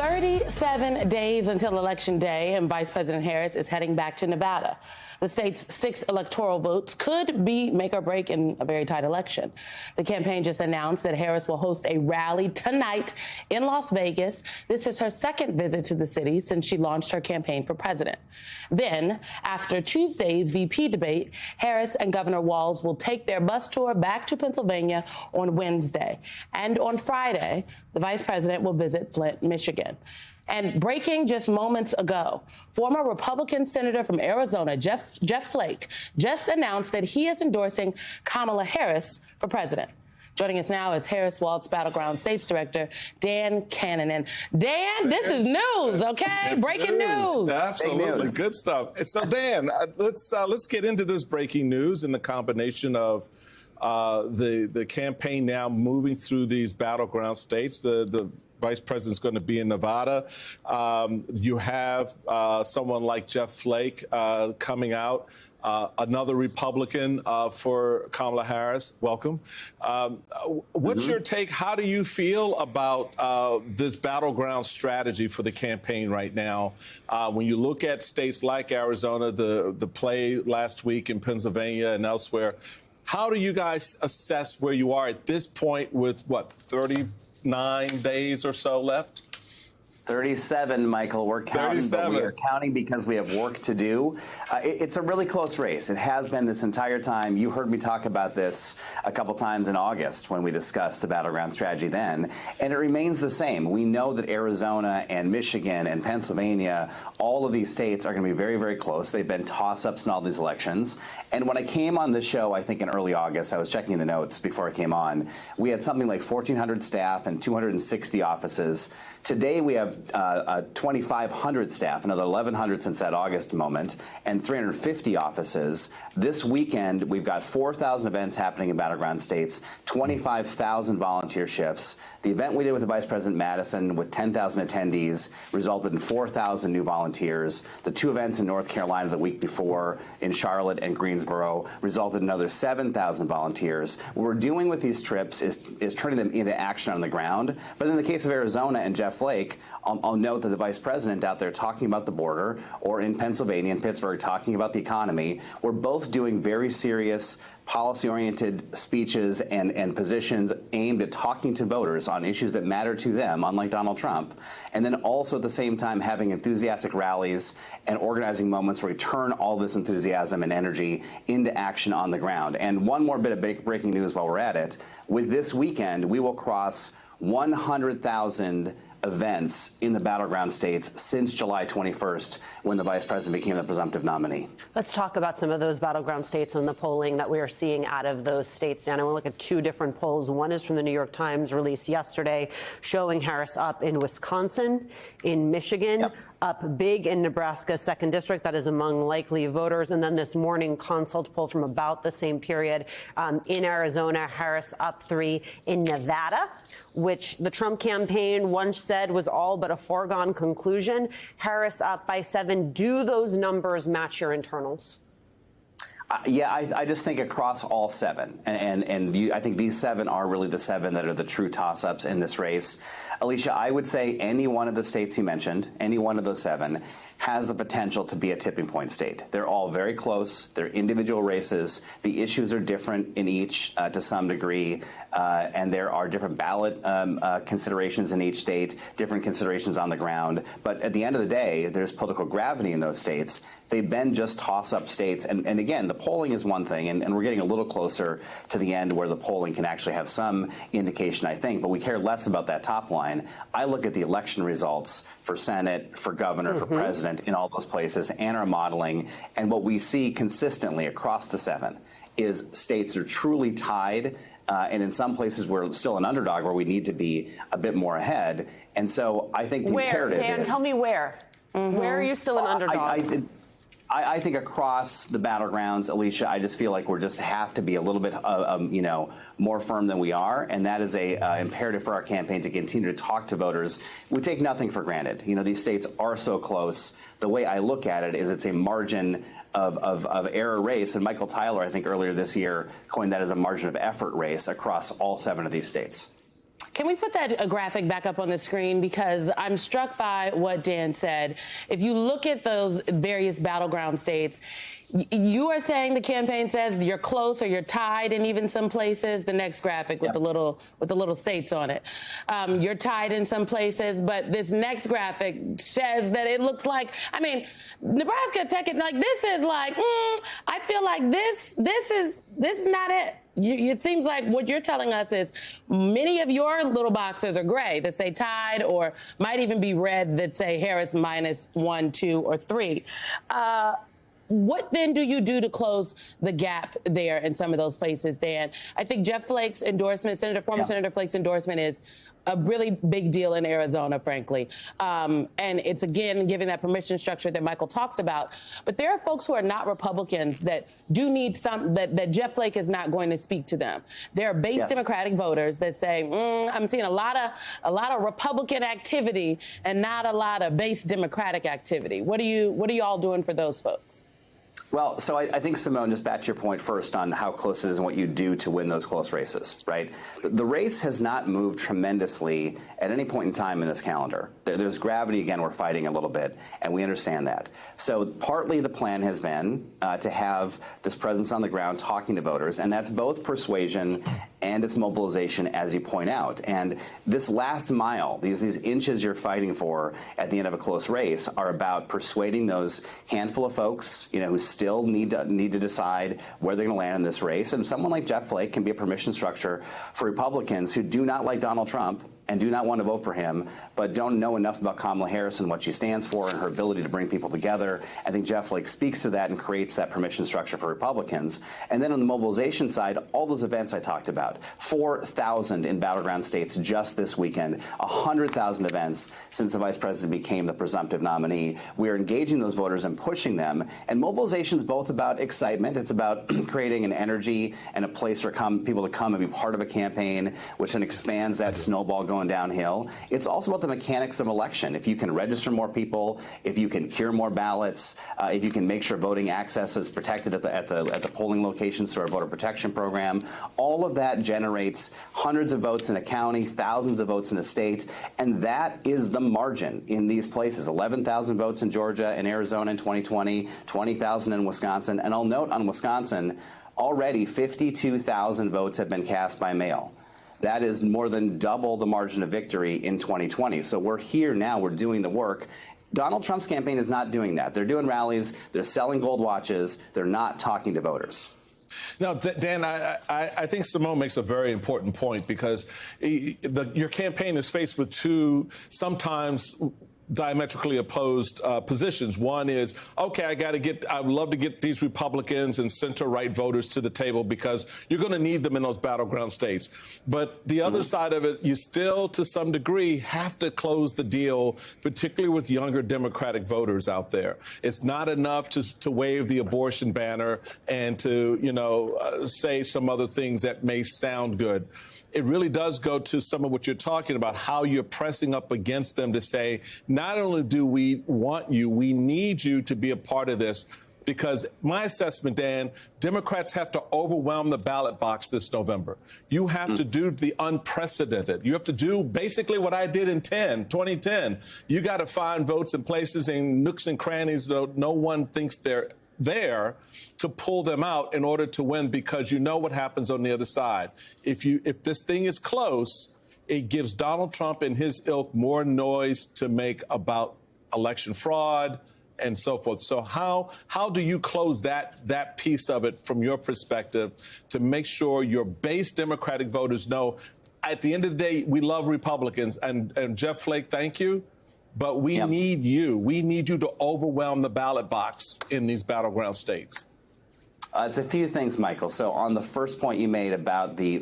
37 days until Election Day, and Vice President Harris is heading back to Nevada. The state's 6 electoral votes could be make or break in a very tight election. The campaign just announced that Harris will host a rally tonight in Las Vegas. This is her second visit to the city since she launched her campaign for president. Then, after Tuesday's VP debate, Harris and Governor Walz will take their bus tour back to Pennsylvania on Wednesday. And on Friday, the vice president will visit Flint, Michigan. And breaking just moments ago, former Republican Senator from Arizona, Jeff Flake, just announced that he is endorsing Kamala Harris for president. Joining us now is Harris-Walz Battleground States Director, Dan Kanninen. Dan, this is news, okay? Breaking news. Absolutely. Good stuff. So, Dan, let's get into this breaking news and the combination of the campaign now moving through these battleground states. The vice president's going to be in Nevada. You have someone like Jeff Flake coming out, another Republican for Kamala Harris. Welcome. What's your take? How do you feel about this battleground strategy for the campaign right now? When you look at states like Arizona, the play last week in Pennsylvania and elsewhere, how do you guys assess where you are at this point with, what, 39 days or so left? 37, Michael. We're counting, 37. But we are counting because we have work to do. It's a really close race. It has been this entire time. You heard me talk about this a couple times in August when we discussed the battleground strategy then, and it remains the same. We know that Arizona and Michigan and Pennsylvania, all of these states are going to be very, very close. They've been toss-ups in all these elections. And when I came on this show, I think in early August, I was checking the notes before I came on, we had something like 1,400 staff and 260 offices. Today, we have 2,500 staff, another 1,100 since that August moment, and 350 offices. This weekend, we've got 4,000 events happening in battleground states, 25,000 volunteer shifts. The event we did with the Vice President Madison with 10,000 attendees resulted in 4,000 new volunteers. The 2 events in North Carolina the week before in Charlotte and Greensboro resulted in another 7,000 volunteers. What we're doing with these trips is turning them into action on the ground. But in the case of Arizona and Jeff Flake, I'll note that the Vice President out there talking about the border, or in Pennsylvania and Pittsburgh talking about the economy, we're both doing very serious policy-oriented speeches and positions aimed at talking to voters on issues that matter to them, unlike Donald Trump, and then also at the same time having enthusiastic rallies and organizing moments where we turn all this enthusiasm and energy into action on the ground. And one more bit of breaking news while we're at it. With this weekend, we will cross 100,000 events in the battleground states since July 21st, when the vice president became the presumptive nominee. Let's talk about some of those battleground states and the polling that we are seeing out of those states. Dan, I want to look at 2 different polls. One is from the New York Times, released yesterday, showing Harris up in Wisconsin, in Michigan, up big in Nebraska's 2nd district. That is among likely voters. And then this morning, Consult poll from about the same period in Arizona, Harris up 3 in Nevada, which the Trump campaign once said was all but a foregone conclusion. Harris up by 7. Do those numbers match your internals? Yeah, I just think across all 7, and I think these 7 are really the 7 that are the true toss-ups in this race. Alicia, I would say any one of the states you mentioned, any one of those 7, has the potential to be a tipping point state. They're all very close. They're individual races. The issues are different in each to some degree, and there are different ballot considerations in each state, different considerations on the ground. But at the end of the day, there's political gravity in those states. They've been just toss-up states. And again, the polling is one thing, and we're getting a little closer to the end where the polling can actually have some indication, I think, but we care less about that top line. I look at the election results for Senate, for governor, for president, in all those places, and our modeling. And what we see consistently across the 7 is states are truly tied, and in some places we're still an underdog where we need to be a bit more ahead. And so I think the imperative is... Dan, tell me where. Where are you still an underdog? I think across the battlegrounds, Alicia, I just feel like we just have to be a little bit, more firm than we are, and that is a imperative for our campaign to continue to talk to voters. We take nothing for granted. You know, these states are so close. The way I look at it is it's a margin of error race, and Michael Tyler, I think earlier this year, coined that as a margin of effort race across all 7 of these states. Can we put that graphic back up on the screen? Because I'm struck by what Dan said. If you look at those various battleground states, you are saying the campaign says you're close or you're tied in even some places. The next graphic with the little states on it. You're tied in some places, but this next graphic says that it looks like, I mean, Nebraska, this is like, I feel like this is not it. It seems like what you're telling us is many of your little boxes are gray that say tied, or might even be red that say Harris -1, 2, or 3. What then do you do to close the gap there in some of those places, Dan? I think Jeff Flake's endorsement, former Senator Flake's endorsement, is a really big deal in Arizona, frankly. And it's, again, giving that permission structure that Michael talks about. But there are folks who are not Republicans that do need that Jeff Flake is not going to speak to them. There are base Democratic voters that say, I'm seeing a lot of Republican activity and not a lot of base Democratic activity. What are you all doing for those folks? Well, so I think, Simone, just back to your point first on how close it is and what you do to win those close races, right? The race has not moved tremendously at any point in time in this calendar. There's gravity, again, we're fighting a little bit, and we understand that. So partly the plan has been to have this presence on the ground talking to voters, and that's both persuasion and it's mobilization, as you point out. And this last mile, these inches you're fighting for at the end of a close race, are about persuading those handful of folks, who still need to decide where they're going to land in this race. And someone like Jeff Flake can be a permission structure for Republicans who do not like Donald Trump and do not want to vote for him, but don't know enough about Kamala Harris and what she stands for and her ability to bring people together. I think Jeff Flake speaks to that and creates that permission structure for Republicans. And then on the mobilization side, all those events I talked about, 4,000 in battleground states just this weekend, 100,000 events since the vice president became the presumptive nominee. We are engaging those voters and pushing them. And mobilization is both about excitement. It's about creating an energy and a place for people to come and be part of a campaign, which then expands that snowball going downhill. It's also about the mechanics of election. If you can register more people, if you can cure more ballots, if you can make sure voting access is protected at the polling locations through our voter protection program, all of that generates hundreds of votes in a county, thousands of votes in a state, and that is the margin in these places. 11,000 votes in Georgia and Arizona in 2020, 20,000 in Wisconsin. And I'll note on Wisconsin, already 52,000 votes have been cast by mail. That is more than double the margin of victory in 2020. So we're here now. We're doing the work. Donald Trump's campaign is not doing that. They're doing rallies. They're selling gold watches. They're not talking to voters. Now, Dan, I think Simone makes a very important point, because your campaign is faced with two sometimes diametrically opposed positions. One is, okay, I would love to get these Republicans and center-right voters to the table because you're going to need them in those battleground states. But the other side of it, you still, to some degree, have to close the deal, particularly with younger Democratic voters out there. It's not enough to wave the abortion banner and to, say some other things that may sound good. It really does go to some of what you're talking about, how you're pressing up against them to say, not only do we want you, we need you to be a part of this. Because my assessment, Dan, Democrats have to overwhelm the ballot box this November. You have to do the unprecedented. You have to do basically what I did in 2010. You got to find votes in places in nooks and crannies that no one thinks they're there, to pull them out in order to win, because you know what happens on the other side. If this thing is close, it gives Donald Trump and his ilk more noise to make about election fraud and so forth. So how do you close that piece of it from your perspective to make sure your base Democratic voters know, at the end of the day, we love Republicans, and Jeff Flake, thank you. But we need you. We need you to overwhelm the ballot box in these battleground states. It's a few things, Michael. So on the first point you made about the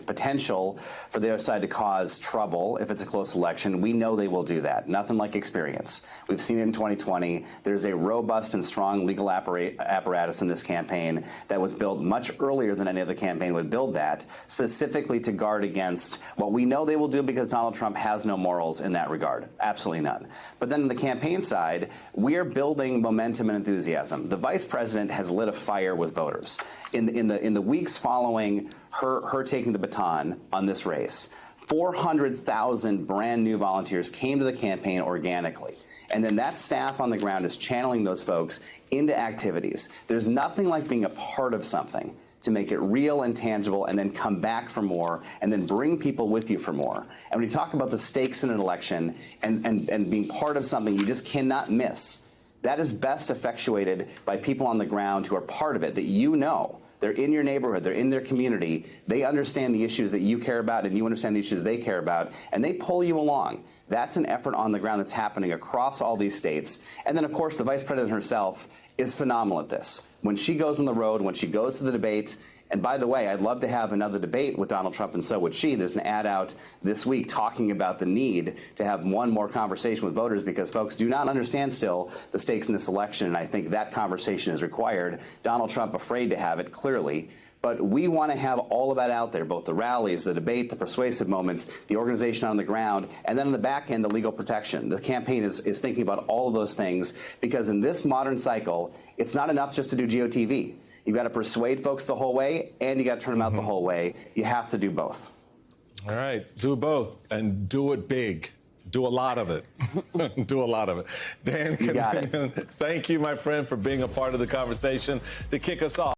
potential for the other side to cause trouble if it's a close election, we know they will do that. Nothing like experience. We've seen it in 2020. There's a robust and strong legal apparatus in this campaign that was built much earlier than any other campaign would build that, specifically to guard against what we know they will do, because Donald Trump has no morals in that regard. Absolutely none. But then on the campaign side, we are building momentum and enthusiasm. The vice president has lit a fire with voters. In the weeks following her taking the baton on this race, 400,000 brand new volunteers came to the campaign organically. And then that staff on the ground is channeling those folks into activities. There's nothing like being a part of something to make it real and tangible and then come back for more and then bring people with you for more. And when you talk about the stakes in an election and being part of something you just cannot miss, that is best effectuated by people on the ground who are part of it, that you know. They're in your neighborhood, they're in their community, they understand the issues that you care about and you understand the issues they care about, and they pull you along. That's an effort on the ground that's happening across all these states. And then, of course, the vice president herself is phenomenal at this. When she goes on the road, when she goes to the debate, and by the way, I'd love to have another debate with Donald Trump, and so would she. There's an ad out this week talking about the need to have one more conversation with voters because folks do not understand still the stakes in this election, and I think that conversation is required. Donald Trump afraid to have it, clearly. But we want to have all of that out there, both the rallies, the debate, the persuasive moments, the organization on the ground, and then on the back end, the legal protection. The campaign is thinking about all of those things because in this modern cycle, it's not enough just to do GOTV. You've got to persuade folks the whole way, and you got to turn them out the whole way. You have to do both. All right, do both, and do it big. Do a lot of it. Do a lot of it. Dan Kanninen, thank you, my friend, for being a part of the conversation to kick us off.